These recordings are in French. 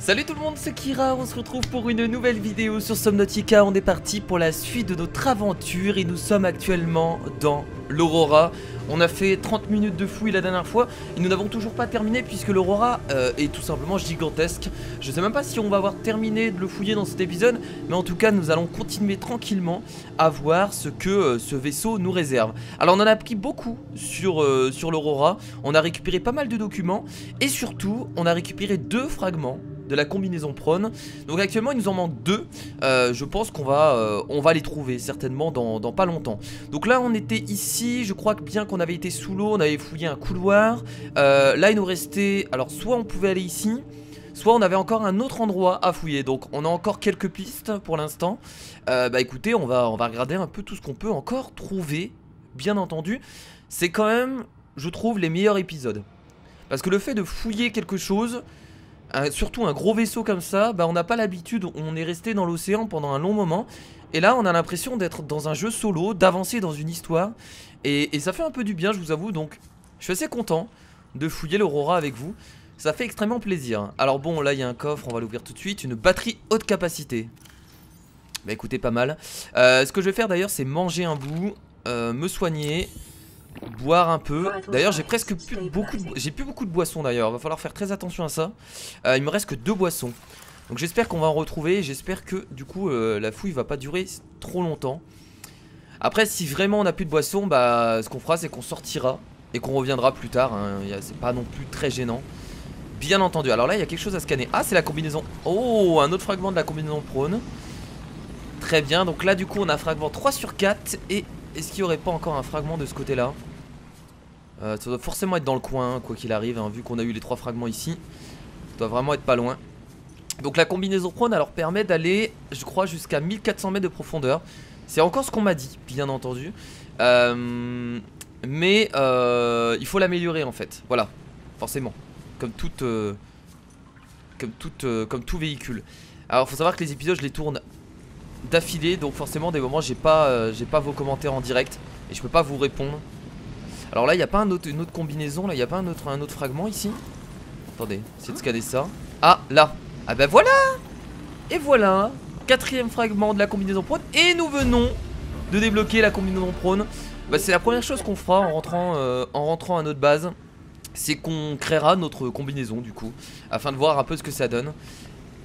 Salut tout le monde, c'est Kira, on se retrouve pour une nouvelle vidéo sur Subnautica. On est parti pour la suite de notre aventure et nous sommes actuellement dans l'Aurora. On a fait 30 minutes de fouille la dernière fois et nous n'avons toujours pas terminé puisque l'Aurora est tout simplement gigantesque. Je sais même pas si on va avoir terminé de le fouiller dans cet épisode, mais en tout cas nous allons continuer tranquillement à voir ce que ce vaisseau nous réserve. Alors on en a appris beaucoup sur l'Aurora, on a récupéré pas mal de documents et surtout on a récupéré 2 fragments de la combinaison prone. Donc actuellement il nous en manque 2. Je pense qu'on va les trouver certainement dans pas longtemps. Donc là on était ici, je crois que bien qu'on avait été sous l'eau, on avait fouillé un couloir. Là il nous restait, alors soit on pouvait aller ici, soit on avait encore un autre endroit à fouiller. Donc on a encore quelques pistes pour l'instant. Bah écoutez, on va regarder un peu tout ce qu'on peut encore trouver. Bien entendu, c'est quand même, je trouve, les meilleurs épisodes. Parce que le fait de fouiller quelque chose, surtout un gros vaisseau comme ça, bah on n'a pas l'habitude, on est resté dans l'océan pendant un long moment. Et là on a l'impression d'être dans un jeu solo, d'avancer dans une histoire. Et ça fait un peu du bien, je vous avoue. Donc je suis assez content de fouiller l'Aurora avec vous. Ça fait extrêmement plaisir. Alors bon, là il y a un coffre, on va l'ouvrir tout de suite. Une batterie haute capacité. Bah écoutez, pas mal. Ce que je vais faire d'ailleurs, c'est manger un bout, me soigner, boire un peu. D'ailleurs j'ai presque plus beaucoup de boissons d'ailleurs. Va falloir faire très attention à ça. Il me reste que 2 boissons. Donc j'espère qu'on va en retrouver. J'espère que du coup la fouille va pas durer trop longtemps. Après si vraiment on n'a plus de boissons, bah ce qu'on fera c'est qu'on sortira et qu'on reviendra plus tard, hein. C'est pas non plus très gênant, bien entendu. Alors là il y a quelque chose à scanner. Ah, c'est la combinaison. Oh, un autre fragment de la combinaison prone. Très bien, donc là du coup on a fragment 3 sur 4. Et est-ce qu'il n'y aurait pas encore un fragment de ce côté là? Ça doit forcément être dans le coin, quoi qu'il arrive, hein, vu qu'on a eu les 3 fragments ici. Ça doit vraiment être pas loin. Donc la combinaison prone alors permet d'aller, je crois, jusqu'à 1400 mètres de profondeur. C'est encore ce qu'on m'a dit, bien entendu. Mais il faut l'améliorer en fait. Voilà, forcément. Comme tout véhicule. Alors faut savoir que les épisodes je les tourne d'affilée, donc forcément des moments j'ai pas vos commentaires en direct et je peux pas vous répondre. Alors là il n'y a pas une autre combinaison, là il n'y a pas un autre fragment ici. Attendez, essayez de scanner ça. Ah là, ah bah voilà. Et voilà, 4e fragment de la combinaison prone. Et nous venons de débloquer la combinaison prone. Bah c'est la première chose qu'on fera en rentrant à notre base. C'est qu'on créera notre combinaison du coup, afin de voir un peu ce que ça donne.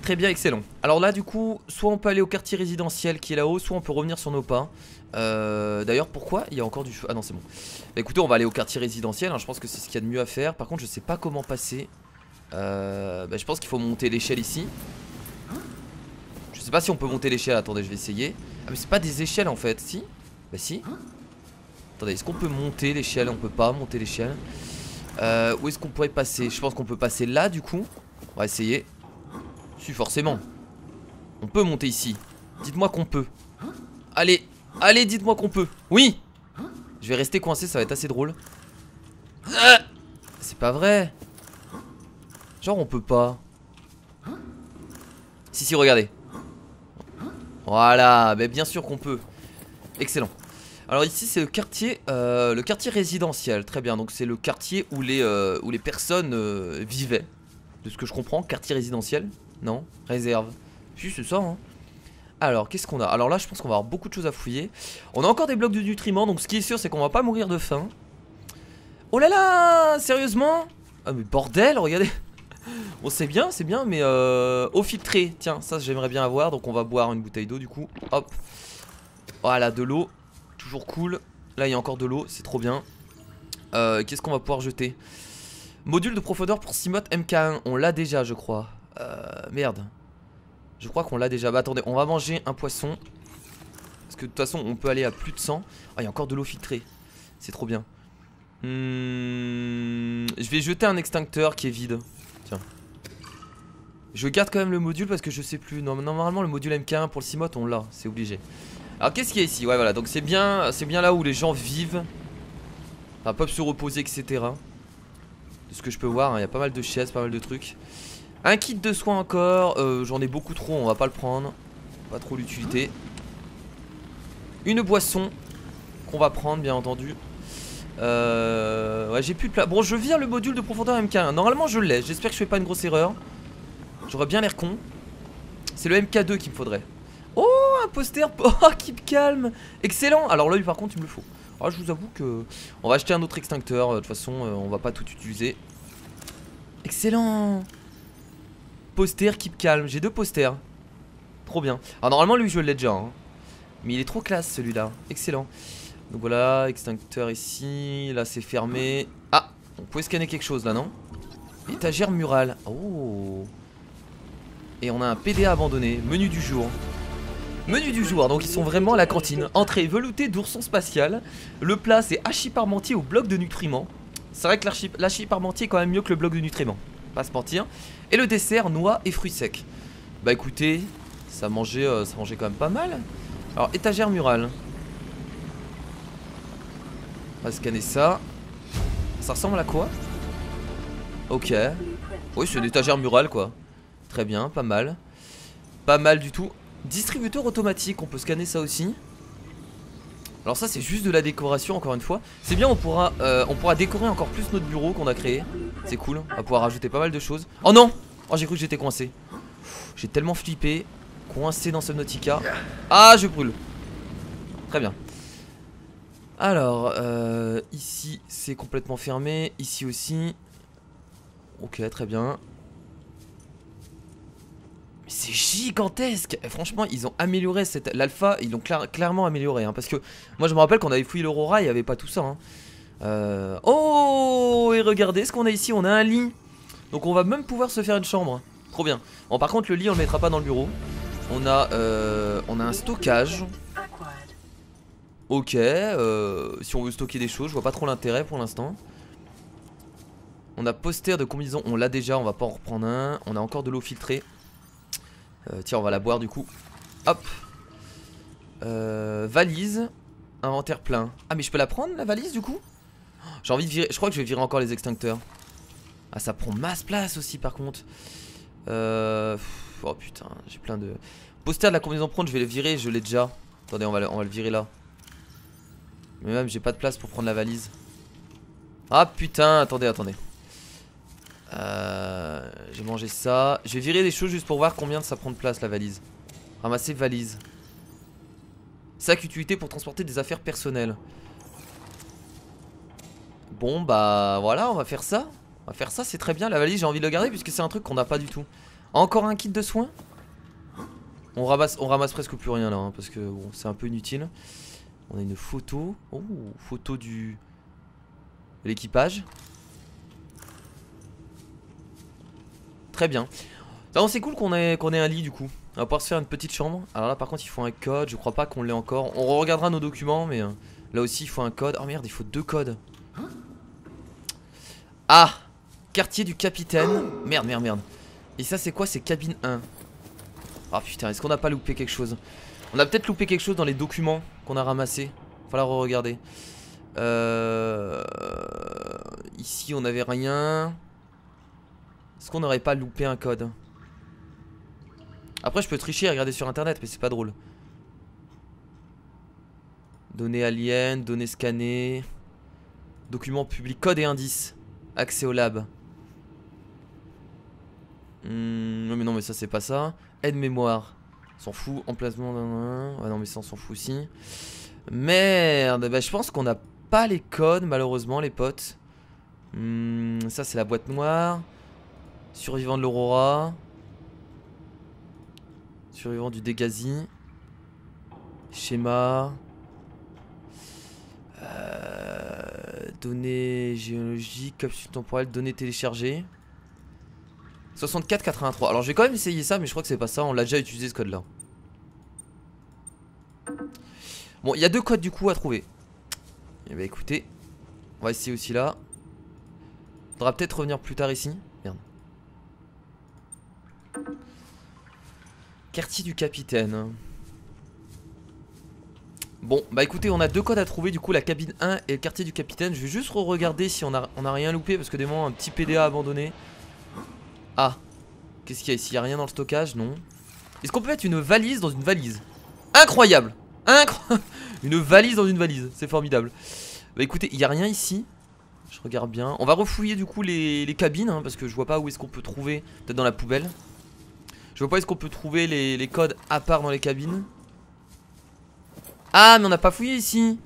Très bien, excellent. Alors là du coup, soit on peut aller au quartier résidentiel qui est là-haut, soit on peut revenir sur nos pas. D'ailleurs pourquoi il y a encore du feu? Ah non c'est bon. Bah, écoutez, on va aller au quartier résidentiel, hein. Je pense que c'est ce qu'il y a de mieux à faire. Par contre je sais pas comment passer. Bah, je pense qu'il faut monter l'échelle ici. Je sais pas si on peut monter l'échelle, attendez je vais essayer. Ah mais c'est pas des échelles en fait, si? Bah si. Attendez, est-ce qu'on peut monter l'échelle? On peut pas monter l'échelle. Où est-ce qu'on pourrait passer? Je pense qu'on peut passer là du coup. On va essayer. Si, forcément. On peut monter ici. Dites-moi qu'on peut. Allez, allez, dites-moi qu'on peut. Oui. Je vais rester coincé, ça va être assez drôle. C'est pas vrai. Genre on peut pas. Si, regardez. Voilà, mais bien sûr qu'on peut. Excellent. Alors ici c'est le quartier résidentiel. Très bien, donc c'est le quartier où les personnes vivaient. De ce que je comprends, quartier résidentiel. Non, réserve. Si, c'est ça, hein. Alors, qu'est-ce qu'on a? Alors là, je pense qu'on va avoir beaucoup de choses à fouiller. On a encore des blocs de nutriments, donc ce qui est sûr, c'est qu'on va pas mourir de faim. Oh là là, sérieusement? Ah mais bordel, regardez. Bon, c'est bien, mais eau filtrée. Tiens, ça j'aimerais bien avoir, donc on va boire une bouteille d'eau du coup. Hop. Voilà, de l'eau. Toujours cool. Là, il y a encore de l'eau, c'est trop bien. Qu'est-ce qu'on va pouvoir jeter? Module de profondeur pour Simote MK1. On l'a déjà, je crois. Merde. Je crois qu'on l'a déjà. Bah attendez, on va manger un poisson. Parce que de toute façon, on peut aller à plus de 100. Ah, il y a encore de l'eau filtrée. C'est trop bien. Je vais jeter un extincteur qui est vide. Tiens. Je garde quand même le module parce que je sais plus. Non, normalement, le module MK1 pour le Simote, on l'a. C'est obligé. Alors, qu'est-ce qu'il y a ici? Ouais, voilà. Donc, c'est bien là où les gens vivent. Enfin, peuvent se reposer, etc. De ce que je peux voir, il y a pas mal de chaises, pas mal de trucs. Un kit de soins encore, j'en ai beaucoup trop, on va pas le prendre. Pas trop l'utilité. Une boisson qu'on va prendre bien entendu. Ouais, j'ai plus de place. Bon, je vire le module de profondeur MK1. Normalement je l'ai, j'espère que je fais pas une grosse erreur. J'aurais bien l'air con. C'est le MK2 qu'il me faudrait. Oh, un poster oh, Keep Calm. Excellent. Alors l'œil par contre il me le faut. Ah, je vous avoue que on va acheter un autre extincteur. De toute façon on va pas tout utiliser. Excellent. Poster Keep Calm. J'ai 2 posters. Trop bien. Alors normalement lui je l'ai déjà hein. Mais il est trop classe celui-là. Excellent. Donc voilà, extincteur ici. Là c'est fermé. Ah, on pouvait scanner quelque chose là non? Étagère murale. Oh. Et on a un PDA abandonné. Menu du jour. Menu du jour, donc ils sont vraiment à la cantine. Entrée veloutée d'ourson spatial. Le plat c'est hachis parmentier au bloc de nutriments. C'est vrai que l'hachis parmentier est quand même mieux que le bloc de nutriments. Pas se mentir. Et le dessert, noix et fruits secs. Bah écoutez, ça mangeait quand même pas mal. Alors étagère murale. On va scanner ça. Ça ressemble à quoi? Ok. Oui c'est une étagère murale quoi. Très bien, pas mal. Pas mal du tout. Distributeur automatique, on peut scanner ça aussi. Alors ça c'est juste de la décoration encore une fois. C'est bien, on pourra décorer encore plus notre bureau qu'on a créé. C'est cool, on va pouvoir rajouter pas mal de choses. Oh non! Oh j'ai cru que j'étais coincé. J'ai tellement flippé. Coincé dans Subnautica. Ah je brûle. Très bien. Alors ici c'est complètement fermé. Ici aussi. Ok très bien. C'est gigantesque. Et franchement ils ont amélioré l'alpha. Ils l'ont clairement amélioré hein, parce que moi je me rappelle qu'on avait fouillé l'Aurora. Il n'y avait pas tout ça hein. Oh et regardez ce qu'on a ici. On a un lit. Donc on va même pouvoir se faire une chambre. Trop bien. Bon par contre le lit on le mettra pas dans le bureau. On a un stockage. Ok si on veut stocker des choses. Je vois pas trop l'intérêt pour l'instant. On a poster de combinaison. On l'a déjà, on va pas en reprendre un. On a encore de l'eau filtrée. Tiens on va la boire du coup. Hop. Valise. Inventaire plein. Ah mais je peux la prendre la valise du coup? J'ai envie de virer. Je crois que je vais virer encore les extincteurs. Ah ça prend masse place aussi par contre. Oh putain j'ai plein de... Poster de la combinaison prone je vais le virer. Je l'ai déjà. Attendez on va le virer là. Mais même j'ai pas de place pour prendre la valise. Ah putain attendez. J'ai mangé ça. Je vais virer des choses juste pour voir combien ça prend de place la valise. Ramasser valise. Sac utilité pour transporter des affaires personnelles. Bon bah voilà on va faire ça. On va faire ça c'est très bien. La valise j'ai envie de le garder puisque c'est un truc qu'on n'a pas du tout. Encore un kit de soins. On ramasse presque plus rien là hein, parce que bon c'est un peu inutile. On a une photo. Oh photo de l'équipage. Très bien. C'est cool qu'on ait un lit du coup. On va pouvoir se faire une petite chambre. Alors là par contre il faut un code. Je crois pas qu'on l'ait encore. On regardera nos documents mais là aussi il faut un code. Oh merde il faut 2 codes. Ah quartier du capitaine. Merde. Et ça c'est quoi? C'est cabine 1. Ah putain est-ce qu'on a pas loupé quelque chose? On a peut-être loupé quelque chose dans les documents qu'on a ramassés. Faudra re-regarder. Ici on avait rien. Est-ce qu'on n'aurait pas loupé un code? Après je peux tricher et regarder sur internet mais c'est pas drôle. Données aliens, données scannées. Documents publics, code et indices. Accès au lab. Non mais non mais ça c'est pas ça. Aide mémoire. S'en fout. Emplacement d'un... Ah non mais ça on s'en fout aussi. Merde. Bah je pense qu'on n'a pas les codes malheureusement les potes. Ça c'est la boîte noire. Survivant de l'Aurora. Survivant du Dégasi. Schéma. Données géologiques, capsule temporelle, données téléchargées. 64-83. Alors je vais quand même essayer ça mais je crois que c'est pas ça. On l'a déjà utilisé ce code là. Bon il y a 2 codes du coup à trouver. Et bah écoutez, on va essayer aussi là. Faudra peut-être revenir plus tard ici. Merde. Quartier du capitaine. Bon bah écoutez on a 2 codes à trouver du coup, la cabine 1 et le quartier du capitaine. Je vais juste regarder si on a rien loupé parce que des moments un petit PDA abandonné. Ah qu'est-ce qu'il y a ici? Il n'y a rien dans le stockage? Non. Est-ce qu'on peut mettre une valise dans une valise? Incroyable. Une valise dans une valise. C'est formidable. Bah écoutez il n'y a rien ici. Je regarde bien. On va refouiller du coup les cabines hein, parce que je vois pas où est-ce qu'on peut trouver. Peut-être dans la poubelle. Je vois pas est-ce qu'on peut trouver les codes à part dans les cabines. Ah mais on n'a pas fouillé ici.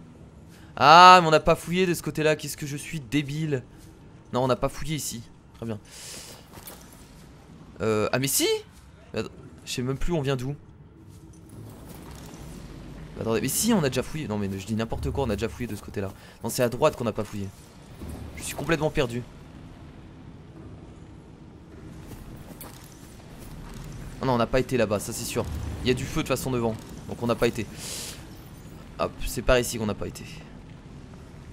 Ah mais on n'a pas fouillé de ce côté là. Qu'est-ce que je suis débile. Non on n'a pas fouillé ici. Très bien. Ah mais si. Je sais même plus on vient d'où. Attendez mais si on a déjà fouillé. Non mais je dis n'importe quoi, on a déjà fouillé de ce côté là. Non c'est à droite qu'on n'a pas fouillé. Je suis complètement perdu. Oh non on n'a pas été là-bas, ça c'est sûr. Il y a du feu de toute façon devant. Donc on n'a pas été. Hop c'est par ici qu'on n'a pas été.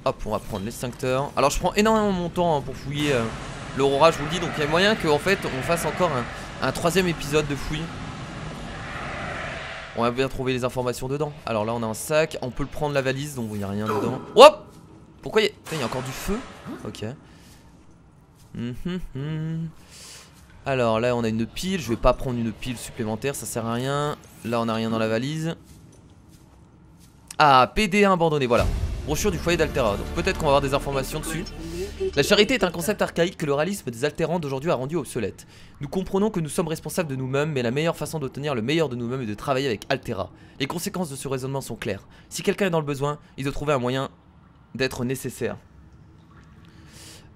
Hop on va prendre l'extincteur. Alors je prends énormément mon temps hein, pour fouiller l'Aurora je vous le dis. Donc il y a moyen qu'en fait on fasse encore un troisième épisode de fouille. On va bien trouver les informations dedans. Alors là on a un sac, on peut le prendre la valise donc il n'y a rien dedans. Hop. Pourquoi il y a encore du feu? Ok. Alors là on a une pile, je vais pas prendre une pile supplémentaire, ça sert à rien. Là on a rien dans la valise. Ah PD1 abandonné, voilà. Brochure du foyer d'Altera, donc peut-être qu'on va avoir des informations dessus. La charité est un concept archaïque que le réalisme des altérants d'aujourd'hui a rendu obsolète. Nous comprenons que nous sommes responsables de nous-mêmes, mais la meilleure façon d'obtenir le meilleur de nous-mêmes est de travailler avec Altera. Les conséquences de ce raisonnement sont claires. Si quelqu'un est dans le besoin, il doit trouver un moyen d'être nécessaire.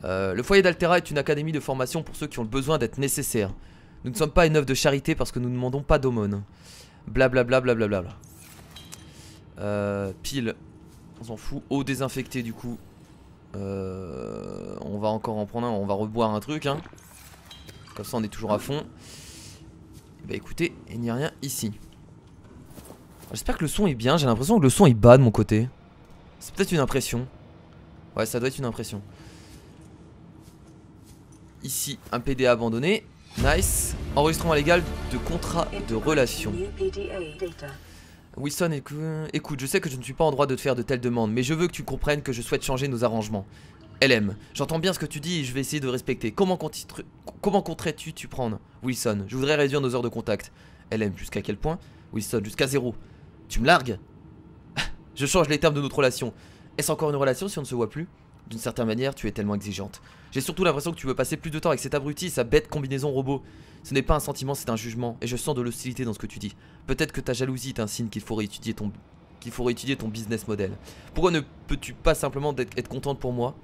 Le foyer d'Altera est une académie de formation pour ceux qui ont le besoin d'être nécessaires. Nous ne sommes pas une œuvre de charité parce que nous ne demandons pas d'aumône. Blablabla blablabla. Pile. On s'en fout. Eau désinfectée du coup. On va encore en prendre un. On va reboire un truc hein. Comme ça on est toujours à fond. Bah écoutez, il n'y a rien ici. J'espère que le son est bien. J'ai l'impression que le son est bas de mon côté. C'est peut-être une impression. Ouais ça doit être une impression. Ici un PDA abandonné. Nice. Enregistrement légal de contrat de relation. Wilson, écoute, je sais que je ne suis pas en droit de te faire de telles demandes, mais je veux que tu comprennes que je souhaite changer nos arrangements. LM, j'entends bien ce que tu dis et je vais essayer de respecter. Comment compterais-tu t'y prendre? Wilson, je voudrais réduire nos heures de contact. LM, jusqu'à quel point? Wilson, jusqu'à 0. Tu me largues? Je change les termes de notre relation. Est-ce encore une relation si on ne se voit plus? D'une certaine manière, tu es tellement exigeante. J'ai surtout l'impression que tu veux passer plus de temps avec cet abruti et sa bête combinaison robot. Ce n'est pas un sentiment, c'est un jugement. Et je sens de l'hostilité dans ce que tu dis. Peut-être que ta jalousie est un signe qu'il faut réétudier ton business model. Pourquoi ne peux-tu pas simplement être contente pour moi?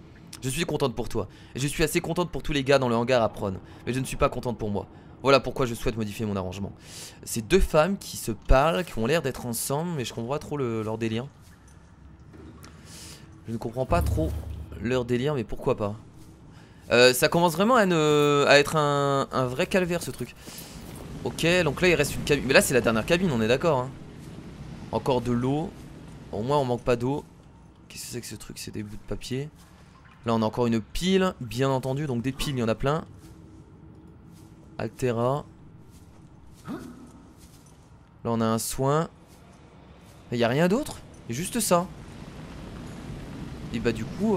Je suis contente pour toi. Et je suis assez contente pour tous les gars dans le hangar à Prone. Mais je ne suis pas contente pour moi. Voilà pourquoi je souhaite modifier mon arrangement. C'est deux femmes qui se parlent, qui ont l'air d'être ensemble, mais je comprends pas trop leur délire. Je ne comprends pas trop leur délire, mais pourquoi pas. Ça commence vraiment à être un vrai calvaire ce truc. Ok, donc là il reste une cabine. Mais là c'est la dernière cabine, on est d'accord hein. Encore de l'eau. Au moins on manque pas d'eau. Qu'est-ce que c'est que ce truc? C'est des bouts de papier. Là on a encore une pile, bien entendu. Donc des piles il y en a plein. Altera. Là on a un soin. Il n'y a rien d'autre. Il y a juste ça. Et bah du coup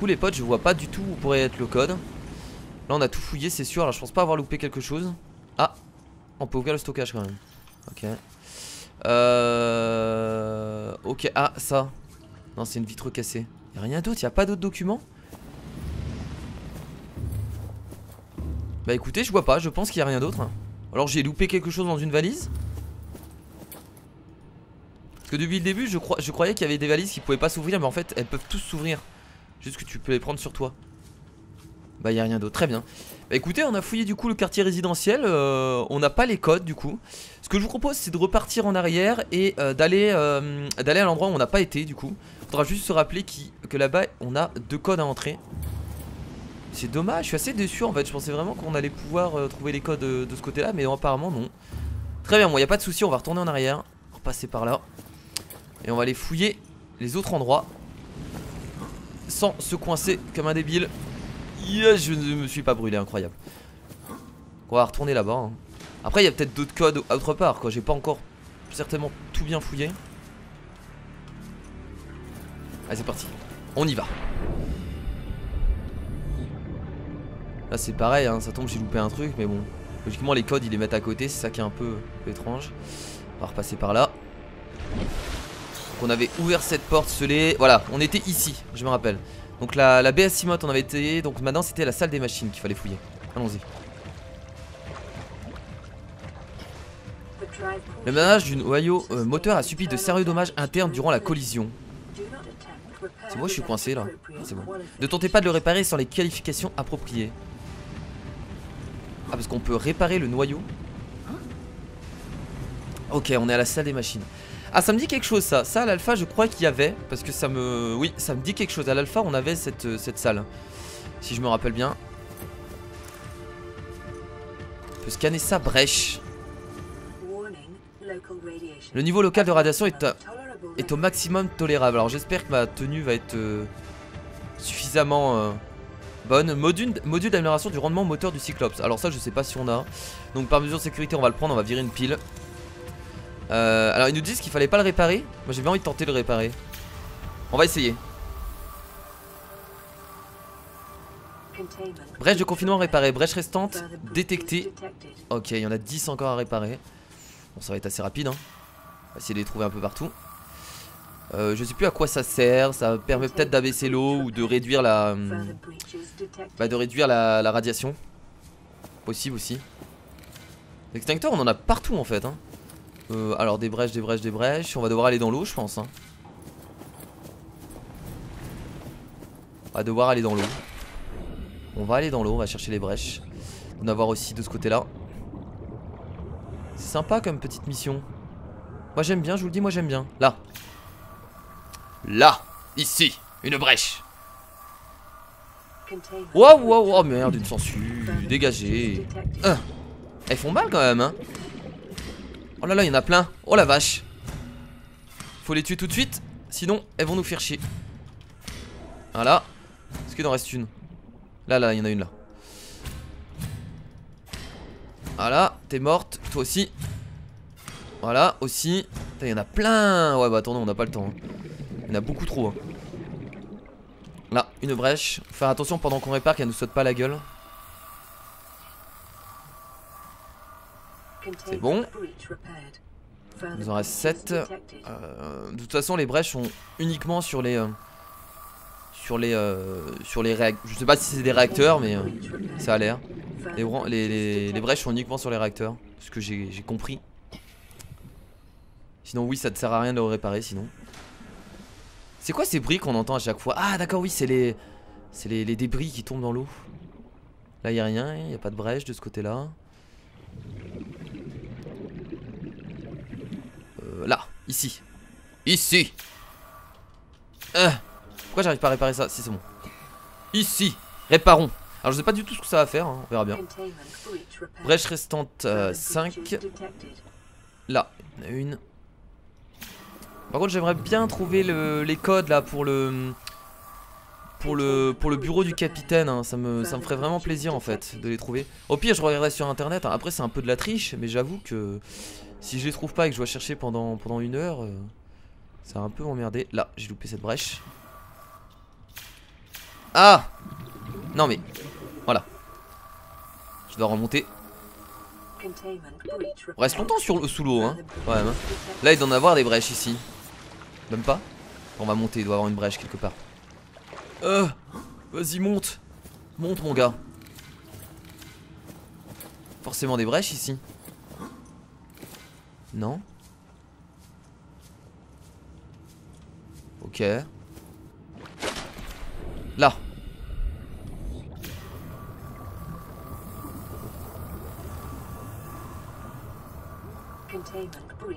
les potes je vois pas du tout où pourrait être le code. Là on a tout fouillé c'est sûr. Alors je pense pas avoir loupé quelque chose. Ah on peut ouvrir le stockage quand même. Ok. Ok ah ça. Non c'est une vitre cassée. Y'a rien d'autre, y'a pas d'autres documents. Bah écoutez je vois pas, je pense qu'il y a rien d'autre. Alors j'ai loupé quelque chose dans une valise. Parce que depuis le début je croyais qu'il y avait des valises qui pouvaient pas s'ouvrir. Mais en fait elles peuvent tous s'ouvrir. Juste que tu peux les prendre sur toi. Bah y a rien d'autre, très bien. Bah écoutez on a fouillé du coup le quartier résidentiel. On n'a pas les codes du coup. Ce que je vous propose c'est de repartir en arrière. Et d'aller à l'endroit où on n'a pas été du coup. Faudra juste se rappeler que là-bas on a 2 codes à entrer. C'est dommage, je suis assez déçu en fait. Je pensais vraiment qu'on allait pouvoir trouver les codes de ce côté là. Mais apparemment non. Très bien, bon y a pas de souci, on va retourner en arrière. Repasser par là. Et on va aller fouiller les autres endroits sans se coincer comme un débile. Yes, je ne me suis pas brûlé, incroyable. On va retourner là-bas hein. Après il y a peut-être d'autres codes autre part quoi. J'ai pas encore certainement tout bien fouillé. Allez c'est parti, on y va. Là c'est pareil hein, ça tombe j'ai loupé un truc. Mais bon, logiquement les codes ils les mettent à côté. C'est ça qui est un peu étrange. On va repasser par là. Donc on avait ouvert cette porte scellée. Voilà, on était ici, je me rappelle. Donc la BS Simote on avait été. Donc maintenant c'était la salle des machines qu'il fallait fouiller. Allons-y. Le manage du noyau moteur a subi de sérieux dommages internes durant la collision. C'est moi je suis coincé là. C'est bon. Ne tentez pas de le réparer sans les qualifications appropriées. Ah parce qu'on peut réparer le noyau. Ok, on est à la salle des machines. Ah ça me dit quelque chose ça. Ça à l'alpha je crois qu'il y avait. Parce que ça me... Oui ça me dit quelque chose. À l'alpha on avait cette salle. Si je me rappelle bien. On peut scanner ça, brèche. Le niveau local de radiation est au maximum tolérable. Alors j'espère que ma tenue va être suffisamment bonne. Module d'amélioration du rendement moteur du Cyclops. Alors ça je sais pas si on a. Donc par mesure de sécurité on va le prendre, on va virer une pile. Alors ils nous disent qu'il fallait pas le réparer. Moi j'ai bien envie de tenter de le réparer. On va essayer. Brèche de confinement réparée. Brèche restante détectée. Ok, il y en a 10 encore à réparer. Bon ça va être assez rapide hein. On va essayer de les trouver un peu partout. Je sais plus à quoi ça sert. Ça permet peut-être d'abaisser l'eau ou de réduire la la radiation. Possible aussi. L'extincteur on en a partout en fait hein. Alors des brèches, des brèches, des brèches. On va devoir aller dans l'eau je pense hein. On va devoir aller dans l'eau. On va aller dans l'eau, on va chercher les brèches. On va avoir aussi de ce côté là. C'est sympa comme petite mission. Moi j'aime bien, je vous le dis, moi j'aime bien. Là. Là. Ici. Une brèche. Waouh, waouh, oh merde, une sangsue. Dégagée. Elles font mal quand même hein. Oh là là, il y en a plein. Oh la vache. Faut les tuer tout de suite. Sinon, elles vont nous faire chier. Voilà. Est-ce qu'il en reste une? Là, là, il y en a une là. Voilà, t'es morte, toi aussi. Voilà, aussi. Il y en a plein. Ouais, bah attendez, on n'a pas le temps. Il y en a beaucoup trop. Hein. Là, une brèche. Faut faire attention pendant qu'on répare qu'elle nous saute pas la gueule. C'est bon. Il nous en reste 7. De toute façon, les brèches sont uniquement sur les réacteurs. Je sais pas si c'est des réacteurs, mais ça a l'air. Les brèches sont uniquement sur les réacteurs. Ce que j'ai compris. Sinon, oui, ça ne sert à rien de le réparer. Sinon, c'est quoi ces bruits qu'on entend à chaque fois? Ah, d'accord, oui, c'est les débris qui tombent dans l'eau. Là, il n'y a rien. Il n'y a pas de brèche de ce côté-là. Là, ici. Ici. Pourquoi j'arrive pas à réparer ça? Si, c'est bon. Ici, réparons. Alors je sais pas du tout ce que ça va faire hein. On verra bien. Brèche restante 5. Là, il y en a une. Par contre j'aimerais bien trouver les codes là pour le bureau du capitaine hein. Ça me ferait vraiment plaisir en fait de les trouver. Au pire je regarderai sur internet hein. Après c'est un peu de la triche. Mais j'avoue que si je les trouve pas et que je dois chercher pendant 1 heure ça va un peu m'emmerder. Là j'ai loupé cette brèche. Ah non mais voilà. Je dois remonter. On reste longtemps sous l'eau hein. Quand même, hein. Là il doit en avoir des brèches ici. Même pas. On va monter, il doit y avoir une brèche quelque part. Vas-y monte. Monte mon gars. Forcément des brèches ici. Non. Ok. Là.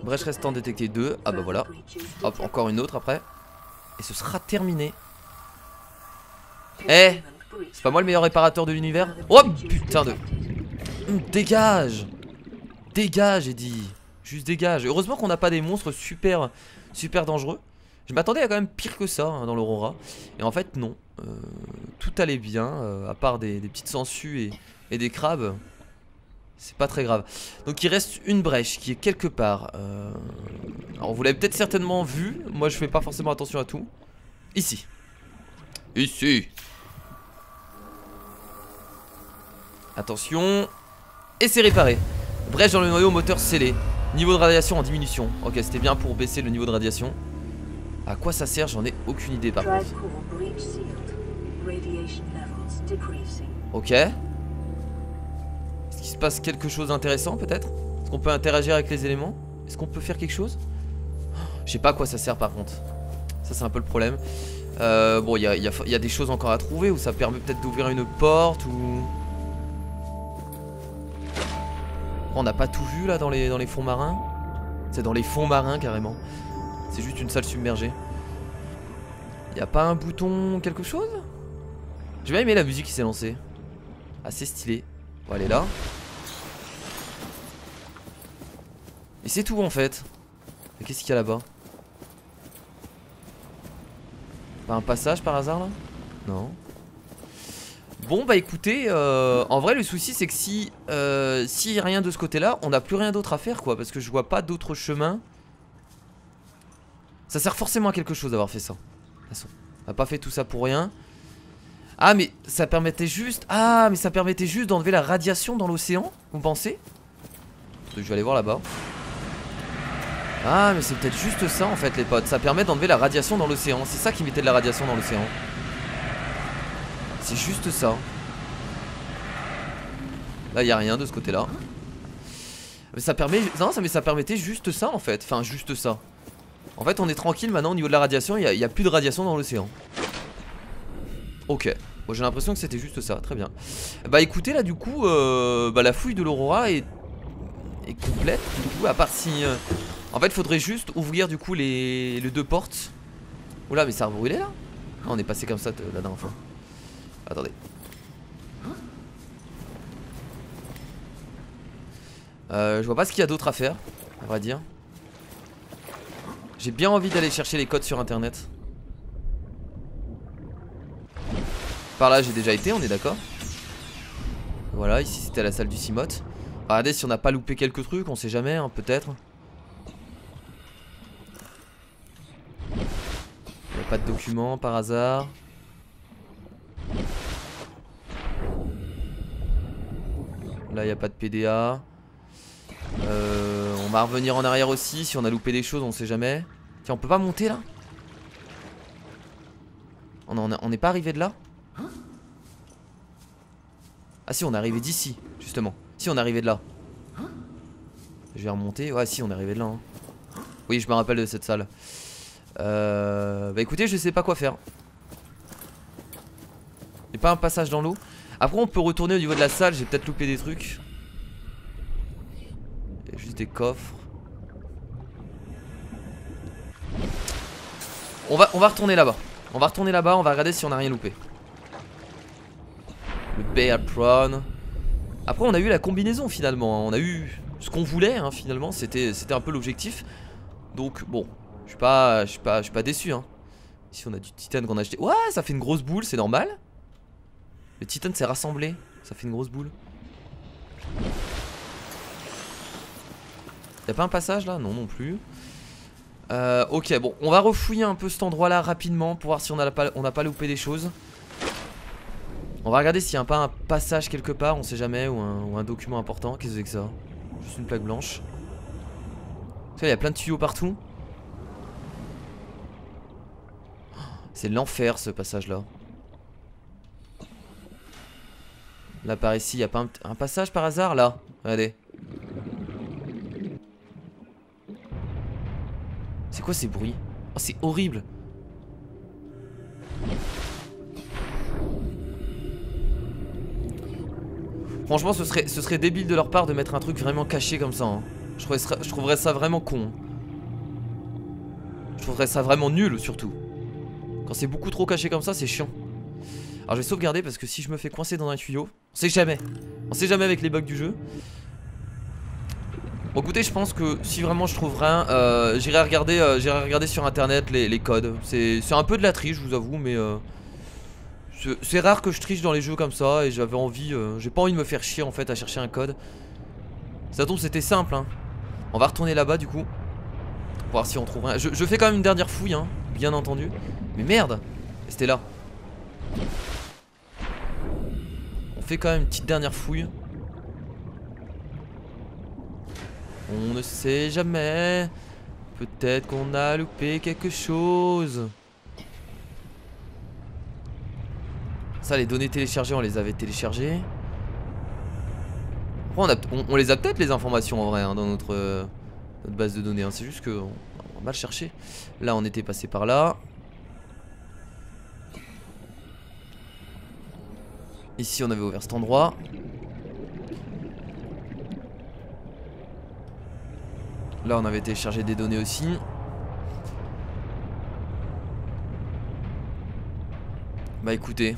Brèche restant détectée 2. Ah bah voilà. Hop, encore une autre après. Et ce sera terminé. Eh, c'est pas moi le meilleur réparateur de l'univers? Oh putain de... Dégage. Dégage j'ai dit. Juste dégage. Heureusement qu'on n'a pas des monstres super dangereux. Je m'attendais à quand même pire que ça hein, dans l'Aurora. Et en fait non. Tout allait bien. À part des petites sangsues et des crabes. C'est pas très grave. Donc il reste une brèche qui est quelque part. Alors vous l'avez peut-être certainement vu. Moi je fais pas forcément attention à tout. Ici. Ici. Attention. Et c'est réparé. Brèche dans le noyau, moteur scellé. Niveau de radiation en diminution. Ok, c'était bien pour baisser le niveau de radiation. À quoi ça sert? J'en ai aucune idée par contre. Ok. Est-ce qu'il se passe quelque chose d'intéressant peut-être? Est-ce qu'on peut interagir avec les éléments? Est-ce qu'on peut faire quelque chose? Je sais pas à quoi ça sert par contre. Ça c'est un peu le problème. Bon il y a des choses encore à trouver. Ou ça permet peut-être d'ouvrir une porte ou... On n'a pas tout vu là dans les fonds marins. C'est dans les fonds marins carrément. C'est juste une salle submergée. Y a pas un bouton quelque chose? J'ai bien aimé la musique qui s'est lancée. Assez stylé. Bon elle est là. Et c'est tout en fait. Mais qu'est-ce qu'il y a là-bas? Pas un passage par hasard là? Non. Bon bah écoutez, en vrai le souci c'est que si s'il n'y a rien de ce côté là, on n'a plus rien d'autre à faire quoi. Parce que je vois pas d'autre chemin. Ça sert forcément à quelque chose d'avoir fait ça. De toute façon, on n'a pas fait tout ça pour rien. Ah mais ça permettait juste... Ah mais ça permettait juste d'enlever la radiation dans l'océan. Vous pensez? Je vais aller voir là-bas. Ah mais c'est peut-être juste ça en fait les potes. Ça permet d'enlever la radiation dans l'océan. C'est ça qui mettait de la radiation dans l'océan. C'est juste ça. Là y a rien de ce côté là. Mais ça permet... Non mais ça permettait juste ça en fait. Enfin juste ça. En fait on est tranquille maintenant au niveau de la radiation. Il y a plus de radiation dans l'océan. Ok. Bon, j'ai l'impression que c'était juste ça. Très bien. Bah écoutez là du coup bah, la fouille de l'Aurora est complète. Du coup à part si... En fait faudrait juste ouvrir du coup les deux portes. Oula mais ça a brûlé là. Ah, on est passé comme ça la dernière fois. Attendez. Je vois pas ce qu'il y a d'autre à faire, on va dire. J'ai bien envie d'aller chercher les codes sur internet. Par là j'ai déjà été, on est d'accord. Voilà, ici c'était la salle du Cimote. Regardez si on n'a pas loupé quelques trucs, on sait jamais, hein, peut-être. Il n'y a pas de documents par hasard. Là il n'y a pas de PDA. On va revenir en arrière aussi. Si on a loupé des choses on sait jamais. Tiens on peut pas monter là? On n'est pas arrivé de là? Ah si on est arrivé d'ici justement. Si on est arrivé de là. Je vais remonter. Ouais si on est arrivé de là hein. Oui je me rappelle de cette salle. Bah écoutez je sais pas quoi faire. Il n'y a pas un passage dans l'eau. Après on peut retourner au niveau de la salle. J'ai peut-être loupé des trucs. Il y a juste des coffres. On va retourner là-bas. On va retourner là-bas, on va regarder si on a rien loupé. Le Bear Prawn. Après on a eu la combinaison finalement. On a eu ce qu'on voulait hein, finalement. C'était un peu l'objectif. Donc bon, je suis pas déçu hein. Ici on a du titane qu'on a acheté. Ouais ça fait une grosse boule, c'est normal. Le titane s'est rassemblé. Ça fait une grosse boule. Y'a pas un passage là? Non non plus. Ok bon on va refouiller un peu cet endroit là rapidement. Pour voir si on n'a pas loupé des choses. On va regarder s'il n'y a pas un passage quelque part. On sait jamais. Ou un document important. Qu'est-ce que c'est que ça? Juste une plaque blanche. Il y a plein de tuyaux partout. C'est l'enfer ce passage là. Là par ici il n'y a pas un passage par hasard là? Regardez. C'est quoi ces bruits? Oh c'est horrible. Franchement ce serait débile de leur part de mettre un truc vraiment caché comme ça hein. Je trouverais ça vraiment con. Je trouverais ça vraiment nul surtout. Quand c'est beaucoup trop caché comme ça c'est chiant. Alors je vais sauvegarder parce que si je me fais coincer dans un tuyau, on sait jamais. On sait jamais avec les bugs du jeu. Bon écoutez je pense que si vraiment je trouve rien j'irai regarder sur internet les codes. C'est un peu de la triche je vous avoue mais c'est rare que je triche dans les jeux comme ça. Et j'avais envie, j'ai pas envie de me faire chier en fait à chercher un code. Ça tombe c'était simple hein. On va retourner là-bas du coup. Pour voir si on trouve rien. Je fais quand même une dernière fouille hein, bien entendu. Mais merde, c'était là. On fait quand même une petite dernière fouille. On ne sait jamais. Peut-être qu'on a loupé quelque chose. Ça les données téléchargées on les avait téléchargées. Après on les a peut-être les informations en vrai hein, dans notre base de données hein. C'est juste que on va mal chercher. Là on était passé par là. Ici on avait ouvert cet endroit. Là on avait téléchargé des données aussi. Bah écoutez.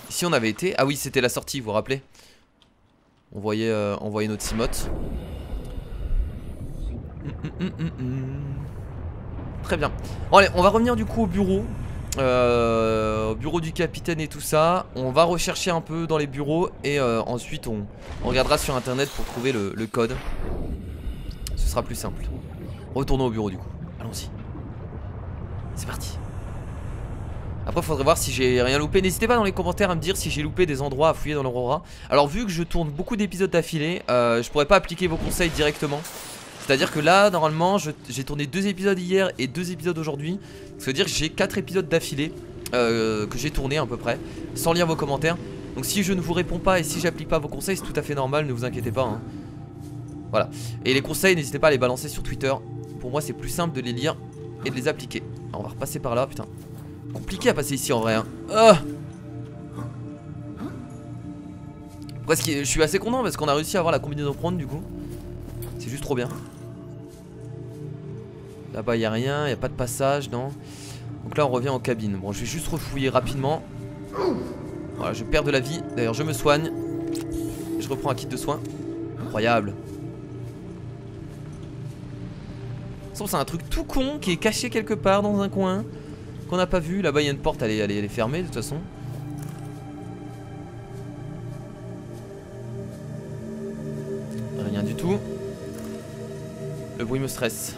Ici on avait été. Ah oui c'était la sortie vous vous rappelez. On voyait notre Cimote. Très bien. Bon allez on va revenir du coup au bureau. Au bureau du capitaine et tout ça. On va rechercher un peu dans les bureaux. Et ensuite on regardera sur internet pour trouver le code. Ce sera plus simple. Retournons au bureau du coup. Allons-y. C'est parti. Après faudrait voir si j'ai rien loupé. N'hésitez pas dans les commentaires à me dire si j'ai loupé des endroits à fouiller dans l'Aurora. Alors vu que je tourne beaucoup d'épisodes d'affilée, je pourrais pas appliquer vos conseils directement. C'est-à-dire que là normalement j'ai tourné 2 épisodes hier et 2 épisodes aujourd'hui. Ça veut dire que j'ai 4 épisodes d'affilée que j'ai tourné à peu près, sans lire vos commentaires. Donc si je ne vous réponds pas et si j'applique pas vos conseils, c'est tout à fait normal, ne vous inquiétez pas hein. Voilà. Et les conseils n'hésitez pas à les balancer sur Twitter. Pour moi c'est plus simple de les lire et de les appliquer. Alors, on va repasser par là, putain. Compliqué à passer ici en vrai hein. Presque, je suis assez content parce qu'on a réussi à avoir la combinaison prône du coup. C'est juste trop bien. Là-bas il n'y a rien, il n'y a pas de passage, non. Donc là on revient en cabine. Bon je vais juste refouiller rapidement. Voilà je perds de la vie. D'ailleurs je me soigne. Je reprends un kit de soins. Incroyable. C'est un truc tout con qui est caché quelque part dans un coin qu'on n'a pas vu. Là-bas il y a une porte, elle est fermée de toute façon. Rien du tout. Le bruit me stresse.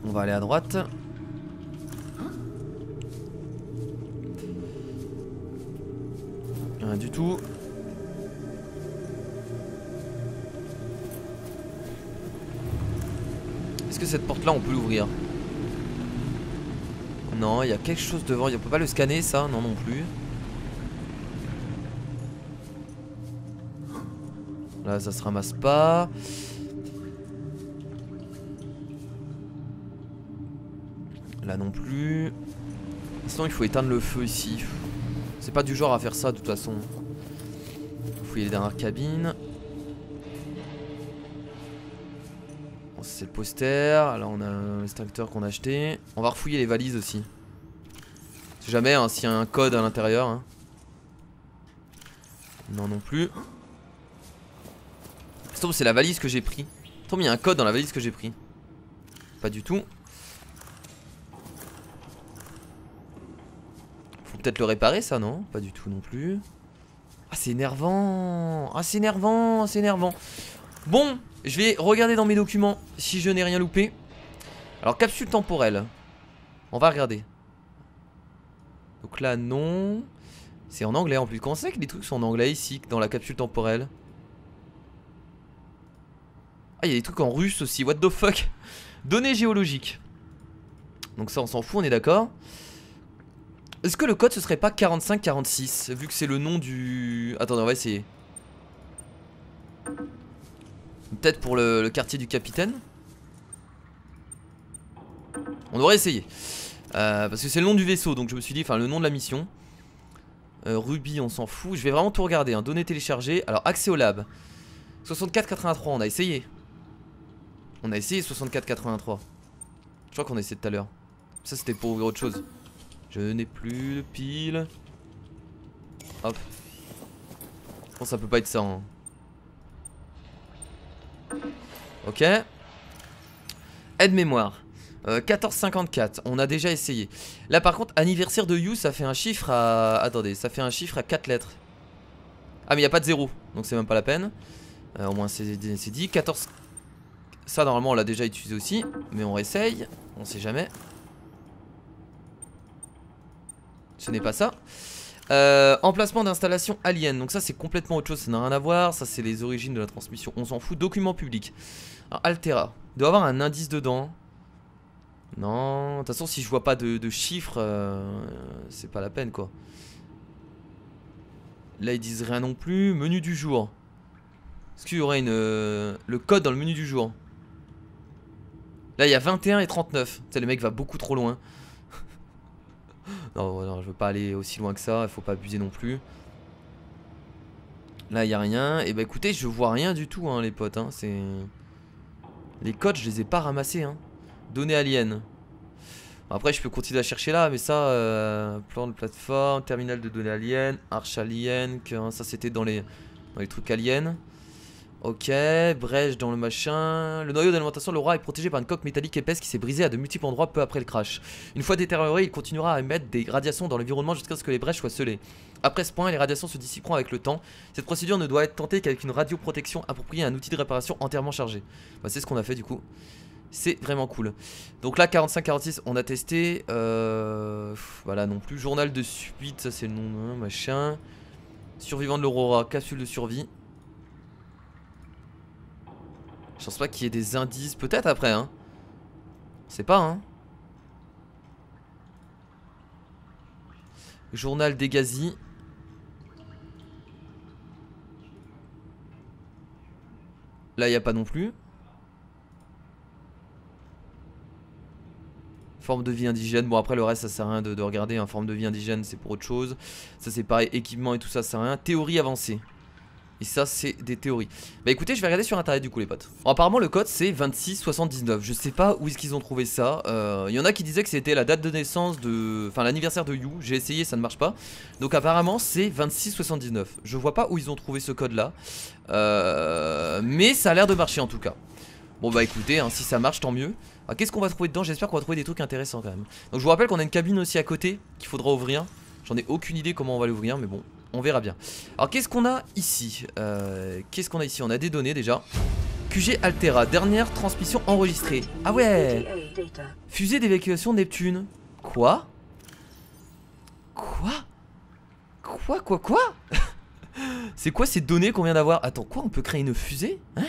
On va aller à droite. Rien du tout. Est-ce que cette porte là on peut l'ouvrir? Non, il y a quelque chose devant. On peut pas le scanner ça? Non non plus. Là ça se ramasse pas. Là non plus. Sinon il faut éteindre le feu ici. C'est pas du genre à faire ça de toute façon. Fouiller les dernières cabines. Bon, c'est le poster. Là on a un extracteur qu'on a acheté. On va refouiller les valises aussi. Si jamais hein, s'il y a un code à l'intérieur hein. Non non plus. C'est la valise que j'ai pris. Il y a un code dans la valise que j'ai pris. Pas du tout. Faut peut-être le réparer ça non? Pas du tout non plus. Ah c'est énervant. Ah c'est énervant. C'est énervant. Bon je vais regarder dans mes documents si je n'ai rien loupé. Alors capsule temporelle. On va regarder. Donc là non. C'est en anglais en plus. Comment c'est que les trucs sont en anglais ici dans la capsule temporelle? Ah il y a des trucs en russe aussi, what the fuck. Données géologiques. Donc ça on s'en fout, on est d'accord. Est-ce que le code ce serait pas 4546? Vu que c'est le nom du... Attendez on va essayer. Peut-être pour le quartier du capitaine. On devrait essayer parce que c'est le nom du vaisseau. Donc je me suis dit, enfin le nom de la mission. Ruby on s'en fout. Je vais vraiment tout regarder hein. Données téléchargées. Alors accès au lab 6483 on a essayé. On a essayé 6483. Je crois qu'on a essayé tout à l'heure. Ça c'était pour ouvrir autre chose. Je n'ai plus de pile. Hop. Je pense que ça peut pas être ça hein. Ok. Aide-mémoire 1454. On a déjà essayé. Là par contre anniversaire de You ça fait un chiffre à... Attendez ça fait un chiffre à 4 lettres. Ah mais il n'y a pas de 0. Donc c'est même pas la peine. Au moins c'est dit 14. Ça normalement on l'a déjà utilisé aussi. Mais on réessaye. On sait jamais. Ce n'est pas ça. Emplacement d'installation alien. Donc ça c'est complètement autre chose. Ça n'a rien à voir. Ça c'est les origines de la transmission. On s'en fout. Document public. Alors Altera. Il doit y avoir un indice dedans. Non, de toute façon si je vois pas de chiffres, c'est pas la peine quoi. Là ils disent rien non plus. Menu du jour. Est-ce qu'il y aurait le code dans le menu du jour? Là il y a 21 et 39. Tu sais le mec va beaucoup trop loin. Non, non je veux pas aller aussi loin que ça. Il faut pas abuser non plus. Là il y a rien. Et bah écoutez je vois rien du tout hein, les potes hein. C'est... Les codes je les ai pas ramassés hein. Données aliens. Après je peux continuer à chercher là. Mais ça plan de plateforme. Terminal de données aliens. Arche alien que, hein, ça c'était dans les trucs aliens. Ok, brèche dans le machin. Le noyau d'alimentation de l'aura est protégé par une coque métallique épaisse qui s'est brisée à de multiples endroits peu après le crash. Une fois détérioré, il continuera à émettre des radiations dans l'environnement jusqu'à ce que les brèches soient scellées. Après ce point, les radiations se dissiperont avec le temps. Cette procédure ne doit être tentée qu'avec une radioprotection appropriée et un outil de réparation entièrement chargé. Bah, c'est ce qu'on a fait du coup. C'est vraiment cool. Donc là 45-46 on a testé. Voilà non plus. Journal de suite, ça c'est le nom machin. Survivant de l'aurora, capsule de survie. Je pense pas qu'il y ait des indices. Peut-être après hein. C'est pas hein. Journal des gazis. Là il n'y a pas non plus. Forme de vie indigène. Bon après le reste ça sert à rien de regarder hein. Forme de vie indigène c'est pour autre chose. Ça c'est pareil. Équipement et tout ça sert à rien. Théorie avancée. Et ça c'est des théories. Bah écoutez je vais regarder sur internet du coup les potes. Bon, apparemment le code c'est 2679. Je sais pas où est-ce qu'ils ont trouvé ça. Il y en a qui disaient que c'était la date de naissance de... Enfin l'anniversaire de You. J'ai essayé ça ne marche pas. Donc apparemment c'est 2679. Je vois pas où ils ont trouvé ce code là. Mais ça a l'air de marcher en tout cas. Bon bah écoutez hein, si ça marche tant mieux. Qu'est-ce qu'on va trouver dedans? J'espère qu'on va trouver des trucs intéressants quand même. Donc je vous rappelle qu'on a une cabine aussi à côté qu'il faudra ouvrir. J'en ai aucune idée comment on va l'ouvrir mais bon. On verra bien. Alors qu'est-ce qu'on a ici? Qu'est-ce qu'on a ici? On a des données déjà. QG Altera, dernière transmission enregistrée. Ah ouais. Fusée d'évacuation Neptune. Quoi? Quoi C'est quoi ces données qu'on vient d'avoir? Attends, quoi? On peut créer une fusée? Hein?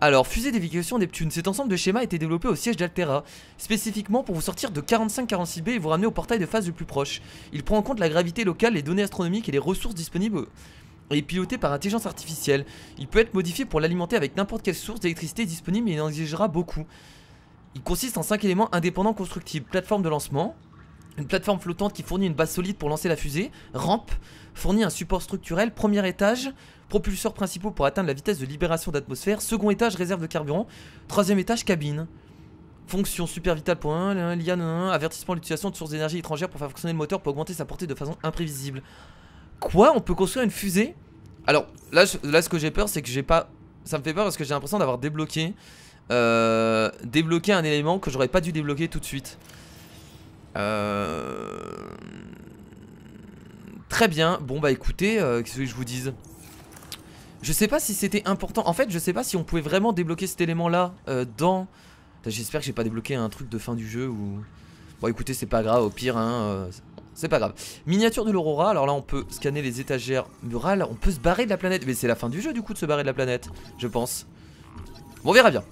Alors, fusée d'évacuation Neptune, cet ensemble de schémas a été développé au siège d'Altera, spécifiquement pour vous sortir de 45-46B et vous ramener au portail de phase le plus proche. Il prend en compte la gravité locale, les données astronomiques et les ressources disponibles et est piloté par intelligence artificielle. Il peut être modifié pour l'alimenter avec n'importe quelle source d'électricité disponible et il en exigera beaucoup. Il consiste en 5 éléments indépendants constructibles. Plateforme de lancement, une plateforme flottante qui fournit une base solide pour lancer la fusée, rampe, fournit un support structurel, premier étage, propulseurs principaux pour atteindre la vitesse de libération d'atmosphère, second étage réserve de carburant, troisième étage cabine. Fonction super vitale pour liane, avertissement de l'utilisation de sources d'énergie étrangères pour faire fonctionner le moteur pour augmenter sa portée de façon imprévisible. Quoi? On peut construire une fusée? Alors là ce que j'ai peur c'est que j'ai pas... Ça me fait peur parce que j'ai l'impression d'avoir débloqué un élément que j'aurais pas dû débloquer tout de suite. Très bien, bon bah écoutez, qu'est-ce que je vous dise? Je sais pas si c'était important. En fait, je sais pas si on pouvait vraiment débloquer cet élément-là dans... J'espère que j'ai pas débloqué un truc de fin du jeu ou... Bon écoutez, c'est pas grave, au pire, hein, c'est pas grave. Miniature de l'aurora, alors là on peut scanner les étagères murales, on peut se barrer de la planète. Mais c'est la fin du jeu du coup de se barrer de la planète, je pense. Bon, on verra bien.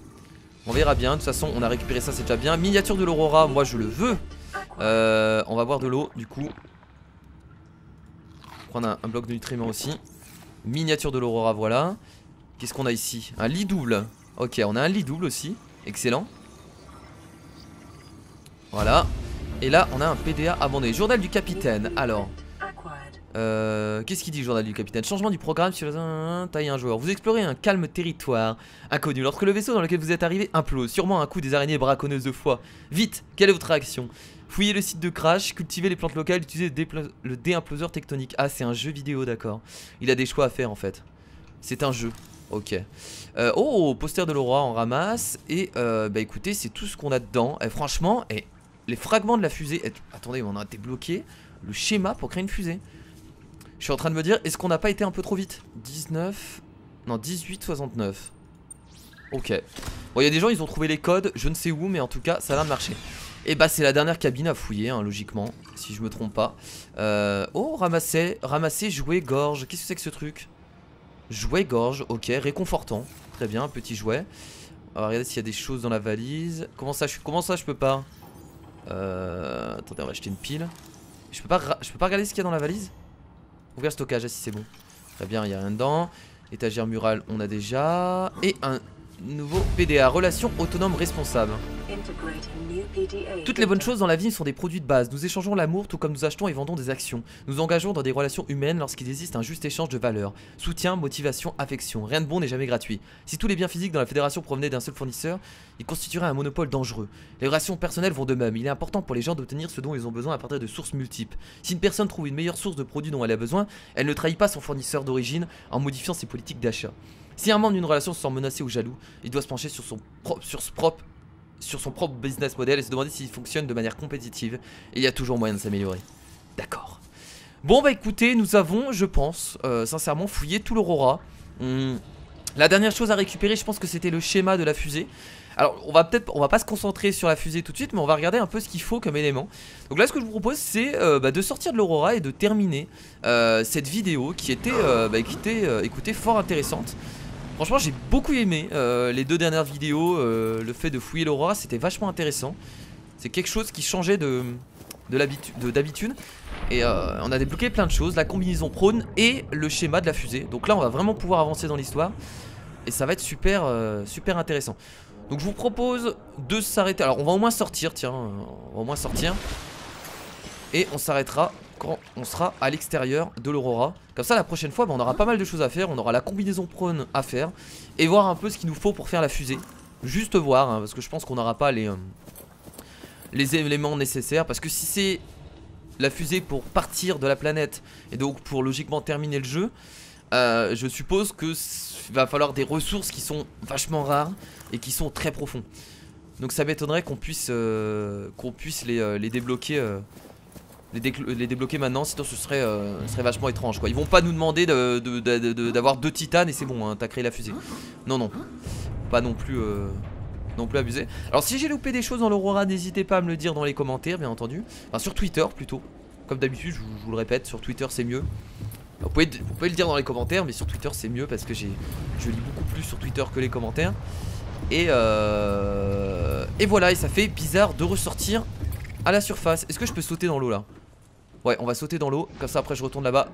On verra bien, de toute façon on a récupéré ça, c'est déjà bien. Miniature de l'aurora, moi je le veux. On va boire de l'eau du coup. Prendre un bloc de nutriments aussi. Miniature de l'aurora, voilà. Qu'est-ce qu'on a ici? Un lit double. Ok, on a un lit double aussi. Excellent. Voilà. Et là, on a un PDA abandonné. Journal du capitaine. Alors. Qu'est-ce qu'il dit, journal du capitaine? Changement du programme sur taille un joueur. Vous explorez un calme territoire inconnu. Lorsque le vaisseau dans lequel vous êtes arrivé implose, sûrement un coup des araignées braconneuses de foie. Vite, quelle est votre réaction? Fouillez le site de crash, cultivez les plantes locales, utilisez le déimploseur tectonique. Ah, c'est un jeu vidéo, d'accord. Il a des choix à faire en fait. C'est un jeu. Ok. Oh, poster de l'aurora, on ramasse. Et bah écoutez, c'est tout ce qu'on a dedans. Et franchement, les fragments de la fusée. Attendez, on a débloqué le schéma pour créer une fusée. Je suis en train de me dire, est-ce qu'on n'a pas été un peu trop vite? 19. Non, 18,69. Ok. Bon, il y a des gens, ils ont trouvé les codes, je ne sais où, mais en tout cas, ça a l'air de marcher. Et bah, c'est la dernière cabine à fouiller, hein, logiquement, si je me trompe pas. Oh, ramasser, jouet, gorge. Qu'est-ce que c'est que ce truc? Jouet, gorge, ok, réconfortant. Très bien, petit jouet. On va regarder s'il y a des choses dans la valise. Comment ça je peux pas attendez, on va acheter une pile. Je peux pas regarder ce qu'il y a dans la valise. Ouvrir stockage, ah si c'est bon. Très bien, il n'y a rien dedans. Étagère murale, on a déjà. Et un nouveau PDA, relation autonome responsable. Toutes les bonnes choses dans la vie sont des produits de base. Nous échangeons l'amour tout comme nous achetons et vendons des actions. Nous engageons dans des relations humaines lorsqu'il existe un juste échange de valeurs. Soutien, motivation, affection. Rien de bon n'est jamais gratuit. Si tous les biens physiques dans la fédération provenaient d'un seul fournisseur, il constituerait un monopole dangereux. Les relations personnelles vont de même. Il est important pour les gens d'obtenir ce dont ils ont besoin à partir de sources multiples. Si une personne trouve une meilleure source de produits dont elle a besoin, elle ne trahit pas son fournisseur d'origine en modifiant ses politiques d'achat. Si un membre d'une relation se sent menacé ou jaloux, il doit se pencher sur son propre business model et se demander s'il fonctionne de manière compétitive. Et il y a toujours moyen de s'améliorer. D'accord. Bon bah écoutez, nous avons, je pense, sincèrement fouillé tout l'Aurora. La dernière chose à récupérer, je pense que c'était le schéma de la fusée. Alors on va pas se concentrer sur la fusée tout de suite, mais on va regarder un peu ce qu'il faut comme élément. Donc là ce que je vous propose c'est de sortir de l'Aurora et de terminer cette vidéo qui était, écoutez, fort intéressante. Franchement j'ai beaucoup aimé les deux dernières vidéos, le fait de fouiller l'Aurora c'était vachement intéressant. C'est quelque chose qui changeait d'habitude. Et on a débloqué plein de choses, la combinaison prône et le schéma de la fusée. Donc là on va vraiment pouvoir avancer dans l'histoire. Et ça va être super, super intéressant. Donc je vous propose de s'arrêter. Alors on va au moins sortir, tiens, on va au moins sortir. Et on s'arrêtera quand on sera à l'extérieur de l'Aurora. Comme ça la prochaine fois on aura pas mal de choses à faire. On aura la combinaison prône à faire. Et voir un peu ce qu'il nous faut pour faire la fusée. Juste voir hein, parce que je pense qu'on n'aura pas les éléments nécessaires. Parce que si c'est la fusée pour partir de la planète et donc pour logiquement terminer le jeu, je suppose que va falloir des ressources qui sont vachement rares et qui sont très profonds. Donc ça m'étonnerait qu'on puisse les débloquer. Les débloquer maintenant, sinon ce serait vachement étrange quoi. Ils vont pas nous demander d'avoir 2 titanes et c'est bon hein, t'as créé la fusée. Non non, pas non plus abusé. Alors si j'ai loupé des choses dans l'Aurora, n'hésitez pas à me le dire dans les commentaires bien entendu. Enfin sur Twitter plutôt. Comme d'habitude je vous le répète, sur Twitter c'est mieux. Vous pouvez le dire dans les commentaires, mais sur Twitter c'est mieux parce que je lis beaucoup plus sur Twitter que les commentaires. Et voilà, et ça fait bizarre de ressortir à la surface. Est-ce que je peux sauter dans l'eau là? Ouais, on va sauter dans l'eau, comme ça après je retourne là-bas.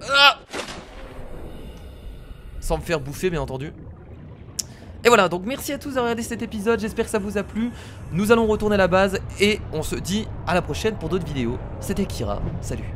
Sans me faire bouffer bien entendu. Et voilà, donc merci à tous d'avoir regardé cet épisode, j'espère que ça vous a plu. Nous allons retourner à la base et on se dit à la prochaine pour d'autres vidéos. C'était Kira, salut.